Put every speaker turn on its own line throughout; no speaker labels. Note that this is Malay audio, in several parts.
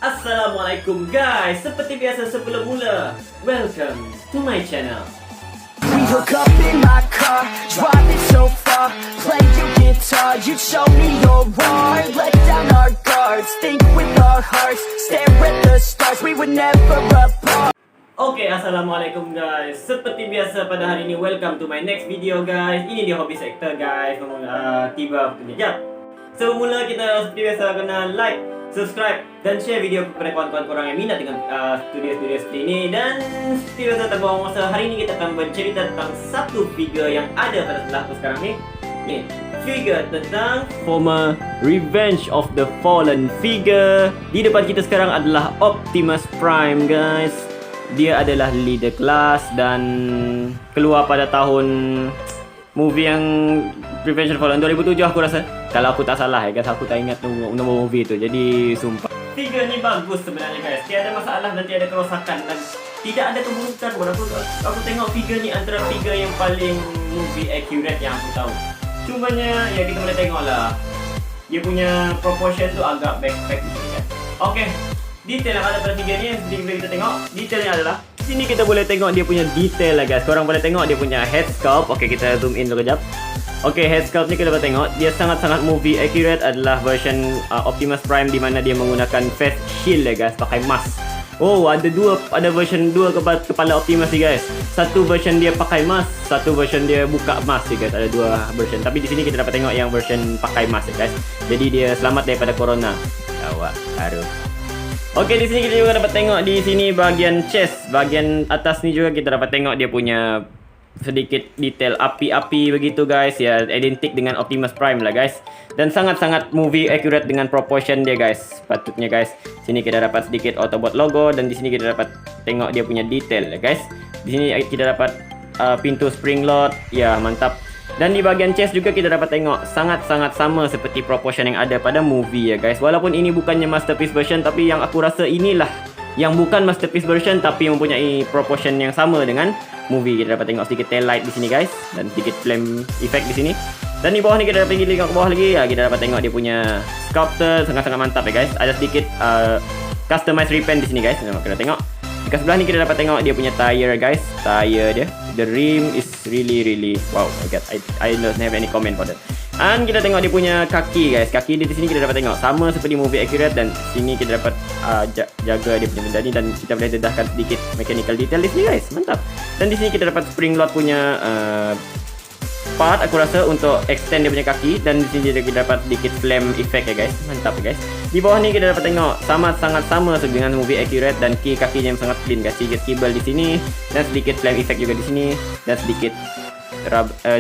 Assalamualaikum guys, seperti biasa sebelum mula, welcome to my channel.
We hook up in my car, driving so far, play your guitar, you show me your art, let down our guards, think with our hearts, stare at the stars, we were never apart.
Oke, assalamualaikum guys. Seperti biasa pada hari ini, welcome to my next video guys. Ini dia Hobby Sector guys. Tiba waktunya. Jap. Sebelum mula kita seperti biasa kena like, subscribe dan share video kepada kawan-kawan korang yang minat dengan studio-studio seperti ini. Dan seperti biasa tak buang masa, hari ini kita akan bercerita tentang satu figure yang ada pada sebelah aku sekarang ni. Ni, figure tentang former Revenge of the Fallen figure. Di depan kita sekarang adalah Optimus Prime guys. Dia adalah leader kelas dan keluar pada tahun movie yang Revenge of the Fallen 2007 aku rasa. Kalau aku tak salah guys, aku tak ingat nombor movie tu. Jadi sumpah, figure ni bagus sebenarnya guys. Tiada masalah dan tiada kerosakan dan tidak ada keburukan pun. Aku tengok figure ni antara figure yang paling movie accurate yang aku tahu. Cumanya ya kita boleh tengok lah, dia punya proportion tu agak backpack gitu kan. Okey, detail yang ada pada figure ni seperti boleh kita tengok. Detailnya adalah di sini kita boleh tengok dia punya detail lah guys. Korang boleh tengok dia punya head sculpt. Okey, kita zoom in dulu kejap. Okey, head sculpt ni kita dapat tengok dia sangat-sangat movie accurate. Adalah version Optimus Prime di mana dia menggunakan face shield ya guys, pakai mask. Oh, ada version 2 kepala Optimus ni guys. Satu version dia pakai mask, satu version dia buka mask ni guys. Ada dua version. Tapi di sini kita dapat tengok yang version pakai mask ya guys. Jadi dia selamat daripada corona. Awak haru. Okey, di sini kita juga dapat tengok di sini bahagian chest, bahagian atas ni juga kita dapat tengok dia punya sedikit detail api-api begitu guys, ya identik dengan Optimus Prime lah guys. Dan sangat-sangat movie accurate dengan proportion dia guys. Patutnya guys. Sini kita dapat sedikit Autobot logo dan di sini kita dapat tengok dia punya detail lah guys. Di sini kita dapat pintu spring load, ya mantap. Dan di bahagian chest juga kita dapat tengok sangat-sangat sama seperti proportion yang ada pada movie ya guys. Walaupun ini bukannya masterpiece version, tapi yang aku rasa inilah yang bukan masterpiece version tapi mempunyai proportion yang sama dengan movie. Kita dapat tengok sedikit tail light di sini guys dan sedikit flame effect di sini. Dan di bawah ni kita dapat pergi ke bawah lagi ya, kita dapat tengok dia punya sculptor sangat-sangat mantap ya guys. Ada sedikit customized repaint di sini guys. Kita tengok dekat sebelah ni kita dapat tengok dia punya tire guys. Tire dia, the rim is really wow. I don't have any comment for that. Dan kita tengok dia punya kaki guys. Kaki dia di sini kita dapat tengok sama seperti movie accurate. Dan sini kita dapat jaga dia punya benda ni. Dan kita boleh dedahkan sedikit mechanical detail di sini guys. Mantap. Dan di sini kita dapat spring load punya part aku rasa untuk extend dia punya kaki. Dan di sini kita dapat sedikit flame effect ya guys. Mantap ya guys. Di bawah ni kita dapat tengok sangat sama dengan movie accurate. Dan kakinya yang sangat clean guys. Sedikit kibble di sini dan sedikit flame effect juga di sini dan sedikit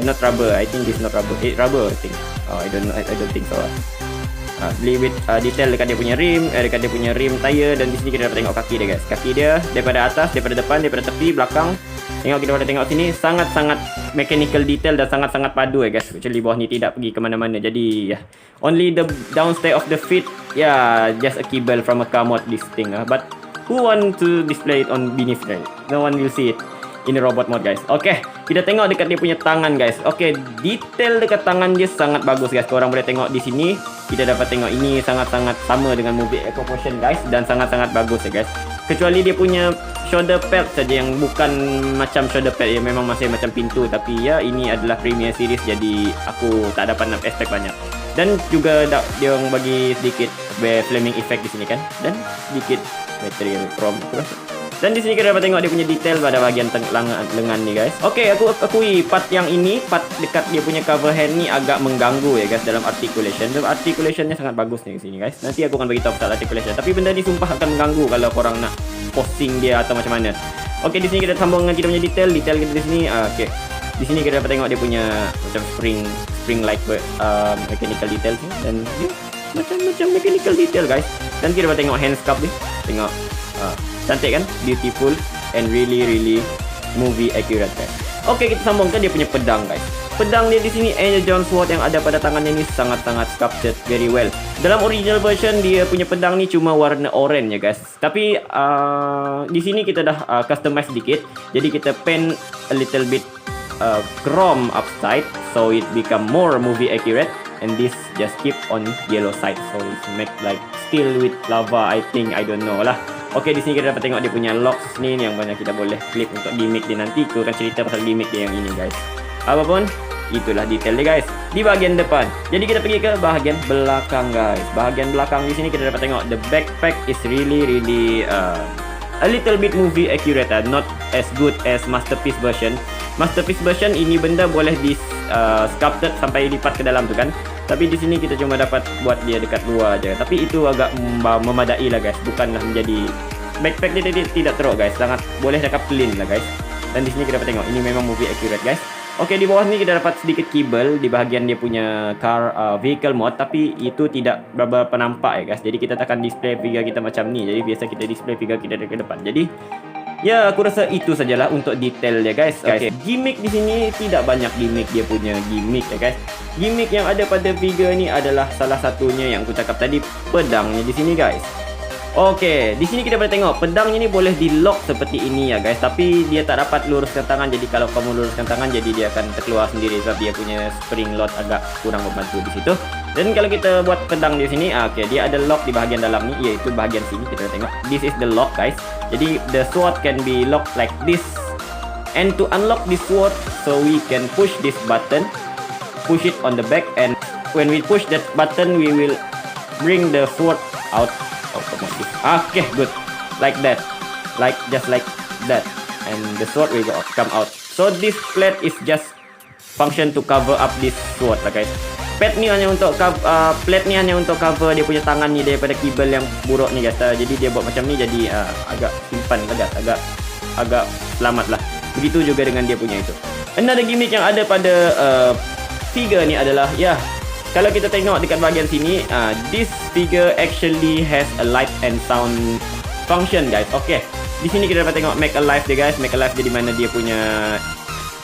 not rubber. I think this not rubber. Rubber I think. I don't think so. With detail dekat dia punya rim, dekat dia punya rim tire. Dan di sini kita dapat tengok kaki dia guys. Kaki dia daripada atas, daripada depan, daripada tepi, belakang. Tengok, kita boleh tengok sini sangat-sangat mechanical detail dan sangat-sangat padu ya guys. Actually bawah ni tidak pergi ke mana-mana. Jadi yeah, only the downstay of the feet, yeah, just a cable from a car mod this thing. But who want to display it on beneath right? No one will see it in the robot mode guys. Okay, kita tengok dekat dia punya tangan guys. Okay, detail dekat tangan dia sangat bagus guys. Korang boleh tengok di sini. Kita dapat tengok ini sangat-sangat sama dengan movie proportion guys. Dan sangat-sangat bagus ya guys. Kecuali dia punya shoulder pad saja yang bukan macam shoulder pad, ya memang masih macam pintu. Tapi ya ini adalah premier series, jadi aku tak dapat nak expect banyak. Dan juga dia orang bagi sedikit flaming effect di sini kan. Dan sedikit material from Dan di sini kita dapat tengok dia punya detail pada bahagian lengan ni guys. Okey, aku akui part yang ini, part dekat dia punya cover hand ni agak mengganggu ya guys dalam articulation. Sebab articulationnya sangat bagus ni di sini guys. Nanti aku akan bagi tahu pasal articulation. Tapi benda ni sumpah akan mengganggu kalau korang nak posting dia atau macam mana. Okey, di sini kita sambung dengan kita punya detail kita di sini. Okey. Di sini kita dapat tengok dia punya macam spring like mechanical detail ni dan dia macam mechanical detail guys. Dan kita dapat tengok hand sculpt ni. Tengok cantik kan? Beautiful and really movie accurate guys. Okey, kita sambungkan dia punya pedang guys. Pedang dia di sini Angel John Sword yang ada pada tangannya ni sangat-sangat sculpted very well. Dalam original version dia punya pedang ni cuma warna orange ya guys. Tapi di sini kita dah customize sedikit. Jadi kita paint a little bit chrome upside so it become more movie accurate. And this just keep on yellow side, so it's make like steel with lava. I think, I don't know lah. Okay, di sini kita dapat tengok dia punya locks ni yang mana kita boleh clip untuk gimmick dia nanti. Aku akan cerita pasal gimmick dia yang ini guys. Apapun, itulah detail dia guys. Di bahagian depan. Jadi kita pergi ke bahagian belakang guys. Bahagian belakang di sini kita dapat tengok the backpack is really a little bit movie accurate, not as good as Masterpiece version. Masterpiece version ini benda boleh di sculpted sampai lipat ke dalam tu kan. Tapi di sini kita cuma dapat buat dia dekat luar aja. Tapi itu agak memadai lah guys. Bukanlah menjadi backpack dia tidak teruk guys. Sangat boleh cakap clean lah guys. Dan di sini kita dapat tengok ini memang movie accurate guys. Okey, di bawah ni kita dapat sedikit keyble di bahagian dia punya car vehicle mode, tapi itu tidak berapa nampak ya guys. Jadi kita takkan display figure kita macam ni. Jadi biasa kita display figure kita dari depan. Jadi ya, aku rasa itu sajalah untuk detail dia guys. Okay. Gimmick di sini tidak banyak gimmick dia punya gimmick ya guys. Gimmick yang ada pada figure ni adalah salah satunya yang aku cakap tadi, pedangnya di sini guys. Okey, di sini kita boleh tengok pedangnya ni boleh di lock seperti ini ya guys. Tapi dia tak dapat luruskan tangan. Jadi kalau kamu luruskan tangan, jadi dia akan terkeluar sendiri sebab dia punya spring lock agak kurang membantu di situ. Dan kalau kita buat pedang di sini, okey, dia ada lock di bahagian dalam ni, iaitu bahagian sini kita tengok. This is the lock guys. Jadi the sword can be locked like this. And to unlock this sword, so we can push this button, push it on the back, and when we push that button, we will bring the sword out. Okay, good. Like that. Just like that. And the sword will come out. So this plate is just function to cover up this sword lah guys. Plate ni hanya untuk cover dia punya tangan ni daripada kibel yang buruk ni guys. Jadi dia buat macam ni, jadi agak simpan agak selamat lah. Begitu juga dengan dia punya itu. Another gimmick yang ada pada figure ni adalah kalau kita tengok dekat bahagian sini, this figure actually has a light and sound function guys. Okay, di sini kita dapat tengok make alive dia guys. Make alive dia di mana dia punya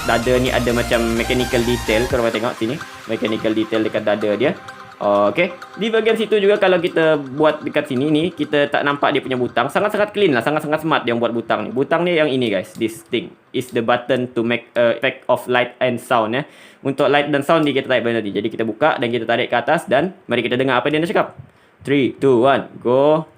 dada ni ada macam mechanical detail. Korang tengok sini, mechanical detail dekat dada dia. Okay, di bahagian situ juga kalau kita buat dekat sini ni, kita tak nampak dia punya butang. Sangat-sangat clean lah, sangat-sangat smart dia buat butang ni. Butang ni yang ini guys, this thing is the button to make effect of light and sound ya. Untuk light dan sound ni kita tarik benda ni. Jadi kita buka dan kita tarik ke atas dan mari kita dengar apa dia nak cakap. 3, 2, 1, go.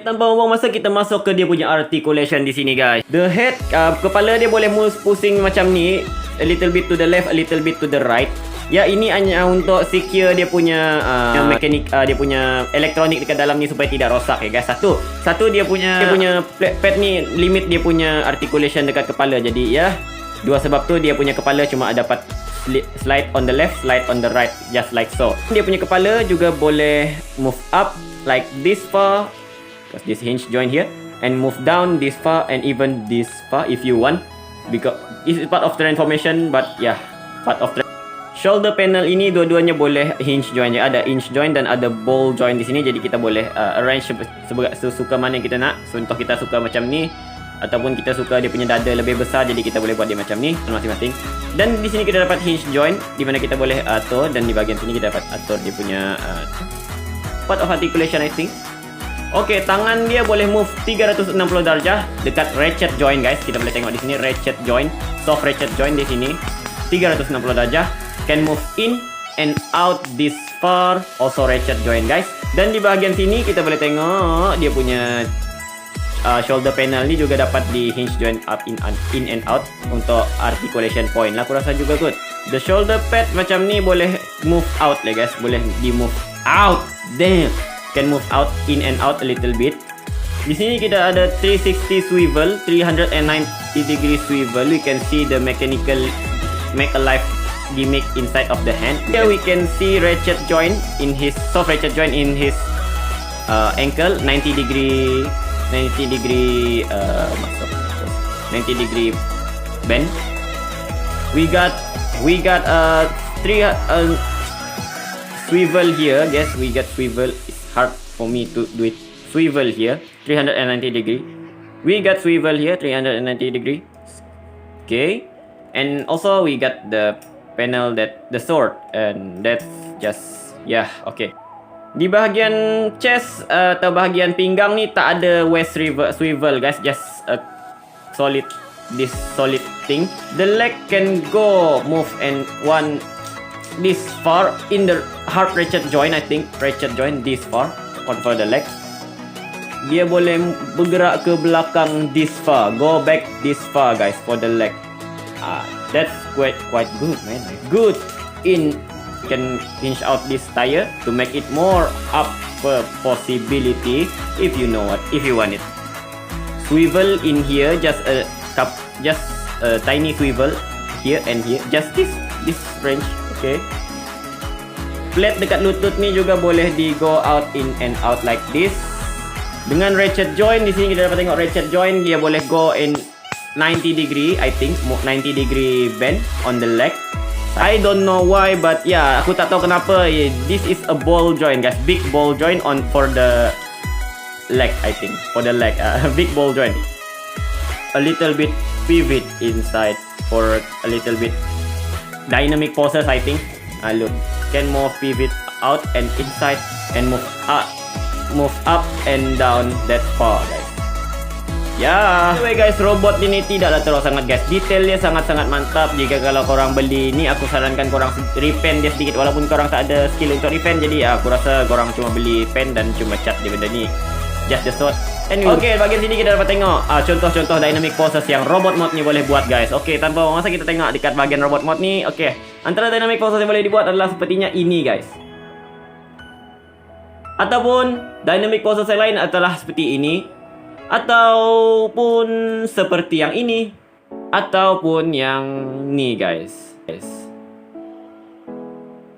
Tanpa buang masa, kita masuk ke dia punya articulation di sini guys. The head, kepala dia boleh pusing macam ni, a little bit to the left, a little bit to the right. Ya, ini hanya untuk secure dia punya mekanik, dia punya elektronik dekat dalam ni supaya tidak rosak ya guys. Satu dia punya pad ni limit dia punya articulation dekat kepala. Jadi ya, dua sebab tu dia punya kepala cuma dapat slide on the left, slide on the right, just like so. Dia punya kepala juga boleh move up like this far, because this hinge joint here, and move down this far and even this far if you want, because it's part of transformation. But yeah, part of shoulder panel ini dua-duanya boleh hinge joint. Ada hinge joint dan ada ball joint di sini. Jadi kita boleh arrange sesuka mana yang kita nak. So untuk kita suka macam ni, ataupun kita suka dia punya dada lebih besar, jadi kita boleh buat dia macam ni masing-masing. Dan di sini kita dapat hinge joint di mana kita boleh atur, dan di bahagian sini kita dapat atur dia punya part of articulation I think. Oke, tangan dia boleh move 360 darjah dekat ratchet joint guys. Kita boleh tengok di sini ratchet joint, soft ratchet joint di sini 360 darjah. Can move in and out this far, also ratchet joint guys. Dan di bahagian sini kita boleh tengok dia punya shoulder panel ni juga dapat di hinge joint up in and out untuk articulation point lah. Aku rasa juga good. The shoulder pad macam ni boleh move out lah guys, boleh di move out. Damn. Can move out in and out a little bit. Di sini kita ada 360 swivel, 390 degree swivel. We can see the mechanical make alive gimmick inside of the hand. Here we can see ratchet joint in his soft ratchet joint in his ankle, 90 degree bend. We got swivel here. Guys, we got swivel. Hard for me to do it. Swivel here 390 degree. We got swivel here 390 degree. Okay, and also we got the panel that the sword, and that's just okay. Di bahagian chest atau bahagian pinggang ni tak ada waist swivel guys, just a solid thing. The leg can go move and one this far in the hard ratchet joint. I think ratchet joint this far for the leg. Dia boleh bergerak ke belakang this far, go back this far guys for the leg. That's quite good man. Good in can hinge out this tire to make it more up possibility if you know what, if you want it. Swivel in here, just a tiny swivel here and here, just this range. Okay. Plate dekat lutut ni juga boleh di go out in and out like this. Dengan ratchet joint di sini kita dapat tengok ratchet joint dia boleh go in 90 degree, I think 90 degree bend on the leg. I don't know why, but yeah, aku tak tahu kenapa. This is a ball joint guys, big ball joint on for the leg. I think for the leg, big ball joint. A little bit pivot inside for a little bit dynamic poses. I think. Look, can move pivot out and inside and move up and down that far guys. Anyway guys, robot ini tidaklah terlalu sangat guys. Detail dia sangat-sangat mantap. Jika kalau korang beli ni, aku sarankan korang repaint dia sedikit. Walaupun korang tak ada skill untuk repaint, jadi aku rasa korang cuma beli pen dan cuma cat dia benda ni. Just the sword. Anyway, okay, bagian sini kita dapat tengok contoh-contoh dynamic poses yang robot mode ni boleh buat guys. Okay, tanpa masa kita tengok dekat bagian robot mode ni. Okay, antara dynamic poses yang boleh dibuat adalah sepertinya ini guys. Ataupun dynamic poses yang lain adalah seperti ini. Ataupun seperti yang ini. Ataupun yang ni guys.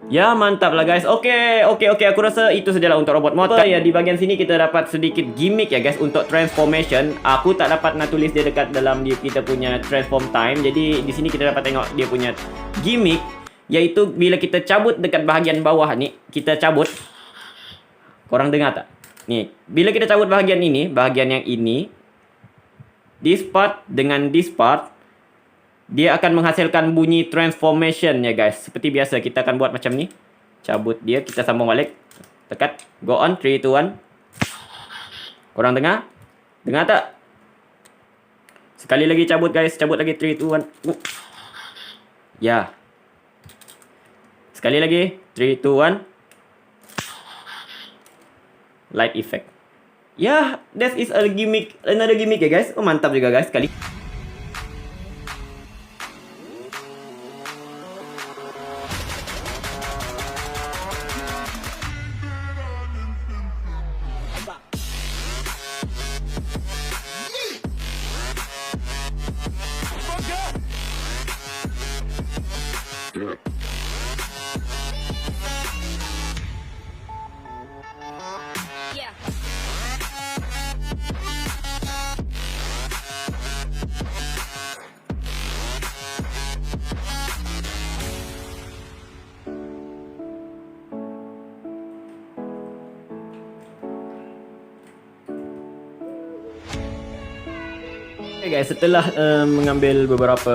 Ya, mantap lah guys. Oke, aku rasa itu sajalah untuk robot mode. Ya, di bagian sini kita dapat sedikit gimmick ya guys untuk transformation. Aku tak dapat nak tulis dia dekat dalam kita punya transform time. Jadi di sini kita dapat tengok dia punya gimmick, yaitu bila kita cabut dekat bahagian bawah ni, kita cabut. Korang dengar tak? Nih, bila kita cabut bahagian ini, bahagian yang ini, this part dengan this part, dia akan menghasilkan bunyi transformation ya guys. Seperti biasa kita akan buat macam ni. Cabut dia, kita sambung balik. Tekat, go on, 3, 2, 1. Korang dengar? Dengar tak? Sekali lagi cabut guys, cabut lagi, 3, 2, 1. Ya. Sekali lagi, 3, 2, 1. Light effect. Ya, that is a gimmick, another gimmick ya guys. Oh, mantap juga guys sekali. Okay guys, setelah mengambil beberapa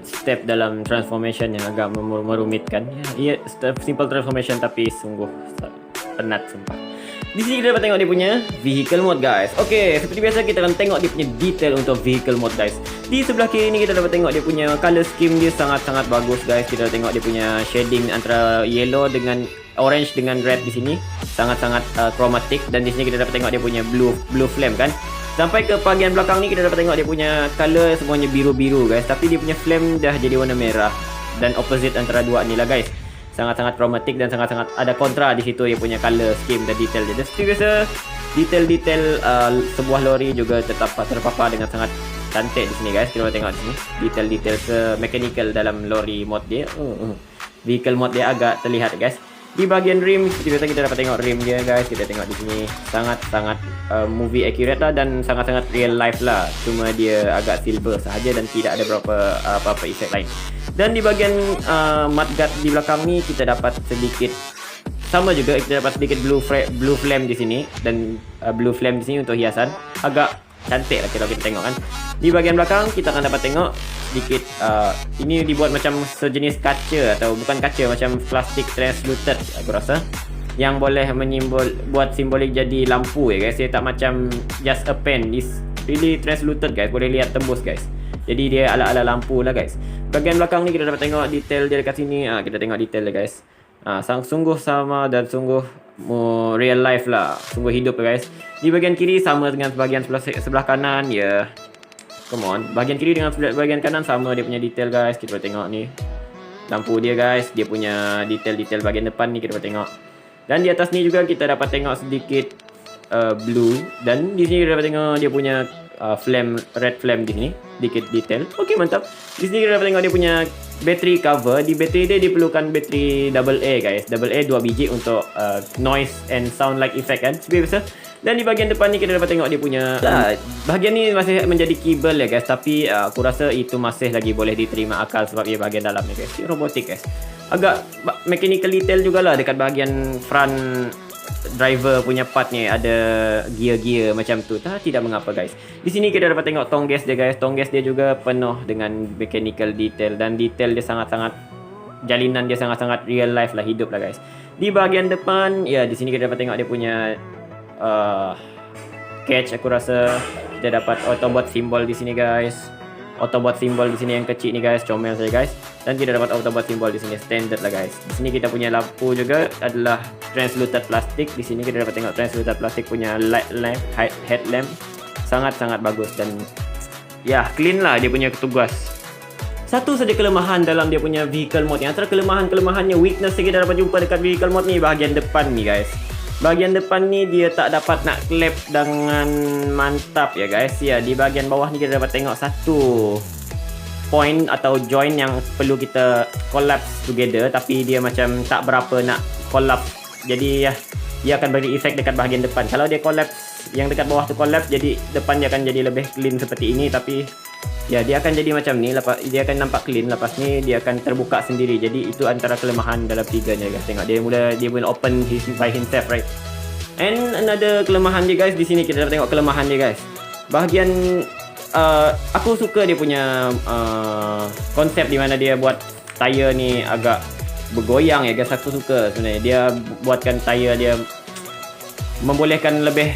step dalam transformation yang agak merumitkan, ya, simple transformation tapi sungguh penat sumpah. Di sini kita dapat tengok dia punya vehicle mode guys. Okey, seperti biasa kita akan tengok dia punya detail untuk vehicle mode guys. Di sebelah kiri ni kita dapat tengok dia punya color scheme dia sangat-sangat bagus guys. Kita tengok dia punya shading antara yellow dengan orange dengan red di sini sangat-sangat chromatic, dan di sini kita dapat tengok dia punya blue flame kan. Sampai ke bahagian belakang ni kita dapat tengok dia punya color semuanya biru-biru guys, tapi dia punya flame dah jadi warna merah, dan opposite antara dua ni lah guys. Sangat-sangat chromatic dan sangat-sangat ada kontra di situ dia punya color scheme dan detail dia. Seperti biasa, detail-detail sebuah lori juga tetap terpapar dengan sangat cantik di sini guys. Kita tengok di sini detail-detail mechanical dalam lori mode dia. Vehicle mode dia agak terlihat guys. Di bahagian rim, seperti biasa kita dapat tengok rim dia guys. Kita tengok di sini sangat-sangat movie accurate lah, dan sangat-sangat real life lah. Cuma dia agak silver sahaja dan tidak ada berapa apa-apa efek lain. Dan di bahagian mudguard di belakang ni kita dapat sedikit sama juga, kita dapat sedikit blue flame di sini, dan blue flame di sini untuk hiasan. Agak cantik lah kalau kita tengok kan. Di bahagian belakang kita akan dapat tengok sedikit ini dibuat macam sejenis kaca, atau bukan kaca, macam plastik translucent aku rasa, yang boleh buat simbolik jadi lampu ya guys. Dia tak macam just a pen, it's really translucent guys, boleh lihat tembus guys. Jadi dia ala-ala lampu lah guys. Bahagian belakang ni kita dapat tengok detail dia dekat sini. Kita tengok detail dia guys. Sungguh sama dan sungguh real life lah, sungguh hidup guys. Di bahagian kiri sama dengan bahagian sebelah kanan ya. Come on, bahagian kiri dengan bahagian kanan sama dia punya detail guys. Kita tengok ni lampu dia guys, dia punya detail-detail bahagian depan ni kita dapat tengok. Dan di atas ni juga kita dapat tengok sedikit blue, dan di sini kita dapat tengok dia punya flame, red flame di sini, sedikit detail. Okey, mantap. Di sini kita dapat tengok dia punya battery cover. Di battery dia diperlukan battery AA guys. AA 2 biji untuk noise and sound like effect kan, seperti biasa. Dan di bahagian depan ni kita dapat tengok dia punya bahagian ni masih menjadi keyboard ya guys, tapi aku rasa itu masih lagi boleh diterima akal sebab ia bahagian dalam ni guys. Dia robotik guys. Agak mechanical detail jugalah dekat bahagian front driver punya part ni, ada gear-gear macam tu. Tidak mengapa guys. Di sini kita dapat tengok tong gas dia guys. Tong gas dia juga penuh dengan mechanical detail, dan detail dia sangat-sangat, jalinan dia sangat-sangat real life lah, hidup lah guys. Di bahagian depan ya, di sini kita dapat tengok dia punya catch. Aku rasa kita dapat Autobot simbol di sini guys. Autobot simbol di sini yang kecil ni guys, comel saya guys. Dan kita dapat Autobot simbol di sini, standard lah guys. Di sini kita punya lampu juga adalah translucent plastik. Di sini kita dapat tengok translucent plastik punya light lamp, headlamp. Sangat-sangat bagus, dan ya clean lah dia punya tugas. Satu saja kelemahan dalam dia punya vehicle mode, yang antara kelemahan-kelemahannya, weakness yang kita dapat jumpa dekat vehicle mode ni, bahagian depan ni guys. Bahagian depan ni dia tak dapat nak clap dengan mantap ya guys. Ya, di bahagian bawah ni kita dapat tengok satu point atau joint yang perlu kita collapse together, tapi dia macam tak berapa nak collapse. Jadi ya, dia akan beri efek dekat bahagian depan. Kalau dia collapse, yang dekat bawah tu collapse, jadi depan dia akan jadi lebih clean seperti ini. Tapi ya, dia akan jadi macam ni, lepas dia akan nampak clean, lepas ni dia akan terbuka sendiri. Jadi itu antara kelemahan dalam figurnya guys. Tengok dia will open by himself, right? And another kelemahan dia guys, di sini kita dapat tengok kelemahan dia guys. Bahagian aku suka dia punya konsep di mana dia buat tayar ni agak bergoyang ya guys. Aku suka sebenarnya dia buatkan tayar dia membolehkan lebih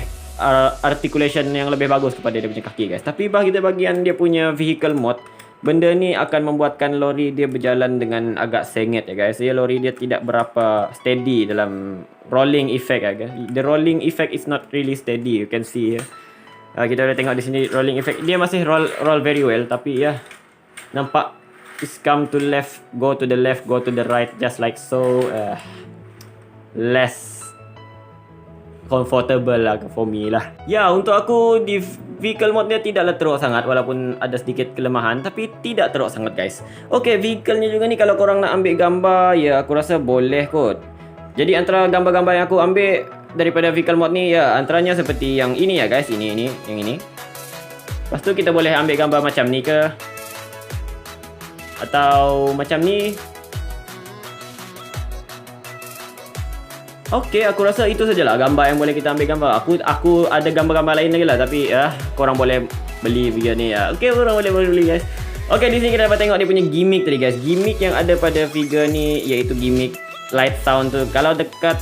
articulation yang lebih bagus kepada dia punya kaki guys. Tapi bahagian dia punya vehicle mode, benda ni akan membuatkan lori dia berjalan dengan agak sengit ya guys. Ya, lori dia tidak berapa steady dalam rolling effect ya guys. The rolling effect is not really steady, you can see ya. Kita boleh tengok di sini rolling effect dia masih roll very well, tapi ya nampak is come to left, go to the left, go to the right, just like so. Less comfortable lah for me lah. Ya, untuk aku di vehicle mode dia tidaklah teruk sangat, walaupun ada sedikit kelemahan, tapi tidak teruk sangat guys. Okey, vehicle-nya juga ni kalau korang nak ambil gambar, ya aku rasa boleh kot. Jadi antara gambar-gambar yang aku ambil daripada vehicle mode ni, ya antaranya seperti yang ini ya guys, ini, yang ini. Lepas tu kita boleh ambil gambar macam ni ke, atau macam ni. Okey, aku rasa itu sajalah gambar yang boleh kita ambil gambar. Aku ada gambar-gambar lain lagi lah, tapi korang boleh beli video ni ya. Okey, korang boleh beli guys. Okey, di sini kita dapat tengok dia punya gimmick tadi guys. Gimmick yang ada pada figure ni iaitu gimmick light sound tu. Kalau dekat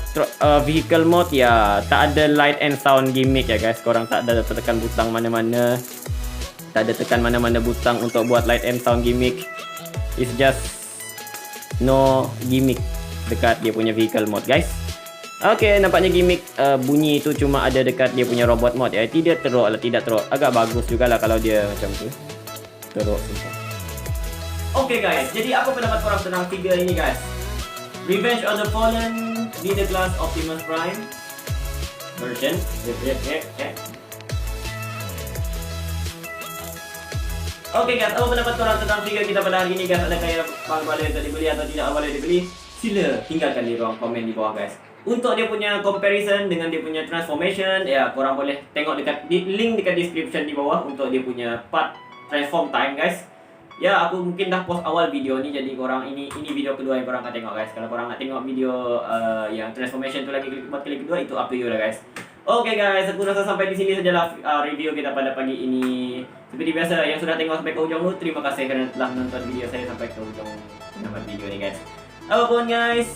vehicle mode ya tak ada light and sound gimmick ya guys. Korang tak ada tekan butang mana-mana. Tak ada tekan mana-mana butang untuk buat light and sound gimmick. It's just no gimmick dekat dia punya vehicle mode guys. Okay, nampaknya gimmick bunyi itu cuma ada dekat dia punya robot mode ya. Tidak teruk lah, tidak teruk. Agak bagus jugalah kalau dia macam tu. Teruk sumpah. Okay guys, jadi apa pendapat korang tentang figure ini guys? Revenge of the Fallen, Leader Class Optimus Prime version. Okay guys, apa pendapat korang tentang figure kita pada hari ini guys? Adakah yang boleh dibeli atau tidak boleh dibeli? Sila tinggalkan di ruang komen di bawah guys. Untuk dia punya comparison dengan dia punya transformation, ya korang boleh tengok dekat link dekat description di bawah untuk dia punya part transform time guys. Ya, aku mungkin dah post awal video ni, jadi korang ini video kedua yang korang akan tengok guys. Kalau korang nak tengok video yang transformation tu lagi buat kali kedua, itu up to you lah guys. Okay guys, aku rasa sampai di sini sajalah review kita pada pagi ini. Seperti biasa, yang sudah tengok sampai ke ujung tu, terima kasih kerana telah menonton video saya sampai ke ujung video ni guys. Apapun guys,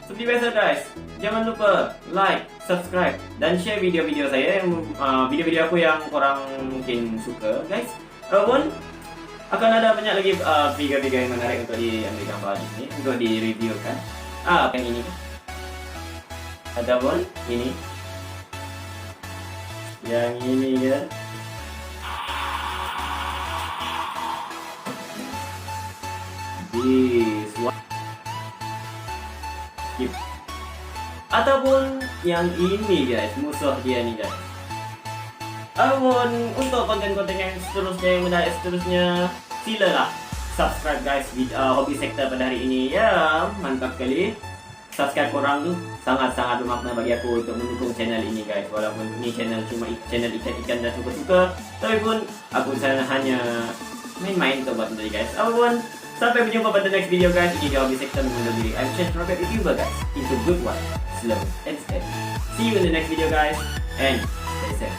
seperti biasa guys, jangan lupa like, subscribe dan share video-video saya yang video-video aku yang korang mungkin suka guys. Apapun, akan ada banyak lagi figure-figure yang menarik untuk diambil gambar di sini, untuk di-reviewkan. Yang ini. Ada pun ini. Yang ini ya. This one. Skip. Ataupun yang ini guys, musuh dia nih guys. Untuk konten-konten yang seterusnya, yang menarik seterusnya, silalah subscribe guys di Hobby Sector pada hari ini. Ya, mantap sekali. Subscribe korang tu sangat-sangat bermakna bagi aku untuk mendukung channel ini guys. Walaupun ini channel cuma channel ikan-ikan dan suka-suka, tapi pun aku hanya main-main untuk buat tadi guys. Apapun, sampai berjumpa pada next video guys. Ini di Hobby Sector mengundur diri. I'm Chance Robert YouTuber guys. It's a good one, slow and steady. See you in the next video guys, and stay safe.